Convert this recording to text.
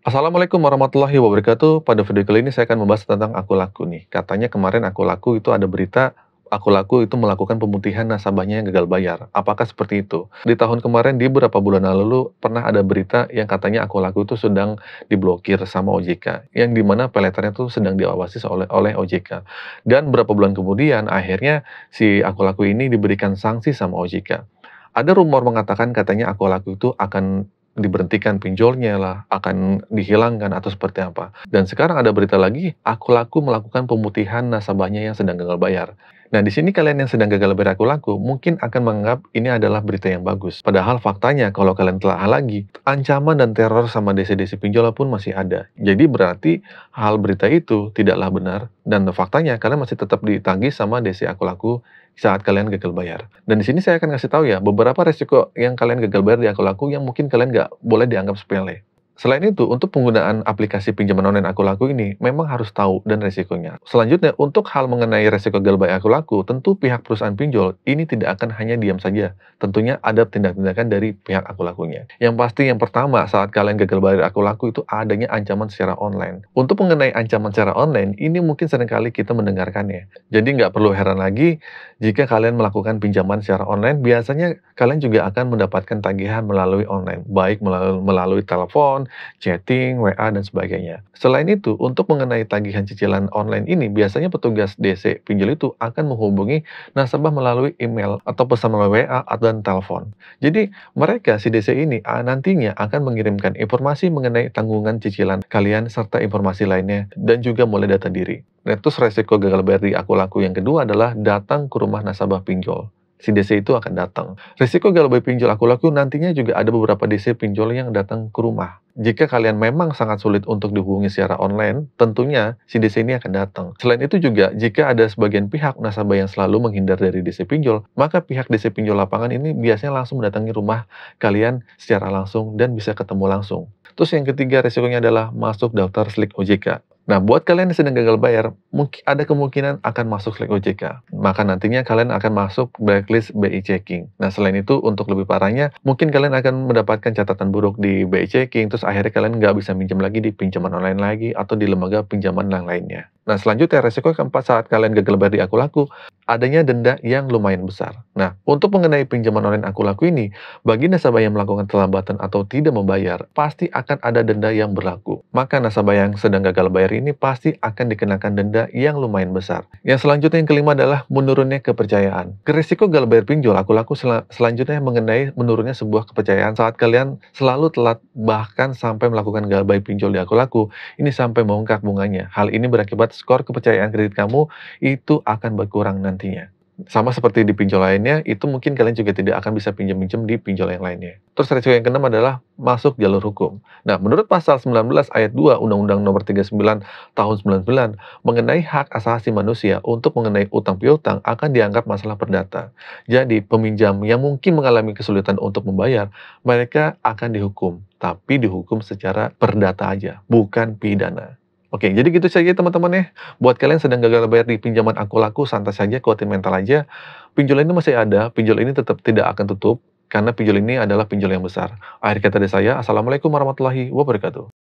Assalamualaikum warahmatullahi wabarakatuh. Pada video kali ini saya akan membahas tentang Aku Laku nih. Katanya kemarin Aku Laku itu ada berita Aku Laku itu melakukan pemutihan nasabahnya yang gagal bayar. Apakah seperti itu? Di tahun kemarin, di beberapa bulan lalu, pernah ada berita yang katanya Aku Laku itu sedang diblokir sama OJK. Yang dimana peletarnya itu sedang diawasi oleh OJK. Dan beberapa bulan kemudian, akhirnya si Aku Laku ini diberikan sanksi sama OJK. Ada rumor mengatakan katanya Aku Laku itu akan diberhentikan pinjolnya lah, akan dihilangkan atau seperti apa. Dan sekarang ada berita lagi, Aku Laku melakukan pemutihan nasabahnya yang sedang gagal bayar. Nah, di sini kalian yang sedang gagal bayar Aku Laku mungkin akan menganggap ini adalah berita yang bagus. Padahal faktanya kalau kalian telah lagi, ancaman dan teror sama desi-desi pinjol pun masih ada. Jadi berarti hal berita itu tidaklah benar dan faktanya kalian masih tetap ditagih sama desi Aku Laku saat kalian gagal bayar. Dan di sini saya akan kasih tahu ya, beberapa resiko yang kalian gagal bayar di Aku Laku yang mungkin kalian nggak boleh dianggap sepele. Selain itu, untuk penggunaan aplikasi pinjaman online Aku Laku ini, memang harus tahu dan resikonya. Selanjutnya, untuk hal mengenai resiko gagal bayar Aku Laku, tentu pihak perusahaan pinjol ini tidak akan hanya diam saja. Tentunya ada tindak-tindakan dari pihak Aku Lakunya. Yang pasti yang pertama, saat kalian gagal bayar Aku Laku itu adanya ancaman secara online. Untuk mengenai ancaman secara online, ini mungkin seringkali kita mendengarkannya. Jadi nggak perlu heran lagi jika kalian melakukan pinjaman secara online, biasanya kalian juga akan mendapatkan tagihan melalui online, baik melalui telepon, chatting, WA, dan sebagainya. Selain itu, untuk mengenai tagihan cicilan online ini, biasanya petugas DC pinjol itu akan menghubungi nasabah melalui email atau pesan melalui WA dan telepon. Jadi, mereka si DC ini nantinya akan mengirimkan informasi mengenai tanggungan cicilan kalian serta informasi lainnya dan juga mulai data diri. Nah, terus resiko gagal bayar di Aku Laku yang kedua adalah datang ke rumah nasabah pinjol. Si DC itu akan datang. Risiko gagal bayar pinjol Aku Laku nantinya juga ada beberapa DC pinjol yang datang ke rumah. Jika kalian memang sangat sulit untuk dihubungi secara online, tentunya si DC ini akan datang. Selain itu juga, jika ada sebagian pihak nasabah yang selalu menghindar dari DC pinjol, maka pihak DC pinjol lapangan ini biasanya langsung mendatangi rumah kalian secara langsung dan bisa ketemu langsung. Terus yang ketiga resikonya adalah masuk daftar slik OJK. Nah, buat kalian yang sedang gagal bayar, mungkin ada kemungkinan akan masuk slik OJK. Maka nantinya kalian akan masuk blacklist BI Checking. Nah, selain itu, untuk lebih parahnya, mungkin kalian akan mendapatkan catatan buruk di BI Checking, terus akhirnya kalian nggak bisa minjem lagi di pinjaman online lagi, atau di lembaga pinjaman yang lainnya. Nah, selanjutnya resiko keempat saat kalian gagal bayar di Aku Laku, adanya denda yang lumayan besar. Nah, untuk mengenai pinjaman online Aku Laku ini, bagi nasabah yang melakukan terlambatan atau tidak membayar, pasti akan ada denda yang berlaku. Maka nasabah yang sedang gagal bayar ini pasti akan dikenakan denda yang lumayan besar. Yang selanjutnya yang kelima adalah menurunnya kepercayaan. Risiko gagal bayar pinjol Aku Laku selanjutnya mengenai menurunnya sebuah kepercayaan saat kalian selalu telat bahkan sampai melakukan gagal bayar pinjol di Aku Laku, ini sampai membengkak bunganya. Hal ini berakibat skor kepercayaan kredit kamu itu akan berkurang nantinya. Sama seperti di pinjol lainnya, itu mungkin kalian juga tidak akan bisa pinjam-pinjam di pinjol yang lainnya. Terus resiko yang keenam adalah masuk jalur hukum. Nah, menurut pasal 19 ayat 2 Undang-Undang Nomor 39 Tahun 99 mengenai hak asasi manusia untuk mengenai utang piutang akan dianggap masalah perdata. Jadi, peminjam yang mungkin mengalami kesulitan untuk membayar, mereka akan dihukum, tapi dihukum secara perdata aja, bukan pidana. Oke, jadi gitu saja teman-teman ya. Buat kalian sedang gagal bayar di pinjaman Aku Laku, santai saja, kuatin mental aja. Pinjol ini masih ada, pinjol ini tetap tidak akan tutup, karena pinjol ini adalah pinjol yang besar. Akhir kata dari saya, Assalamualaikum warahmatullahi wabarakatuh.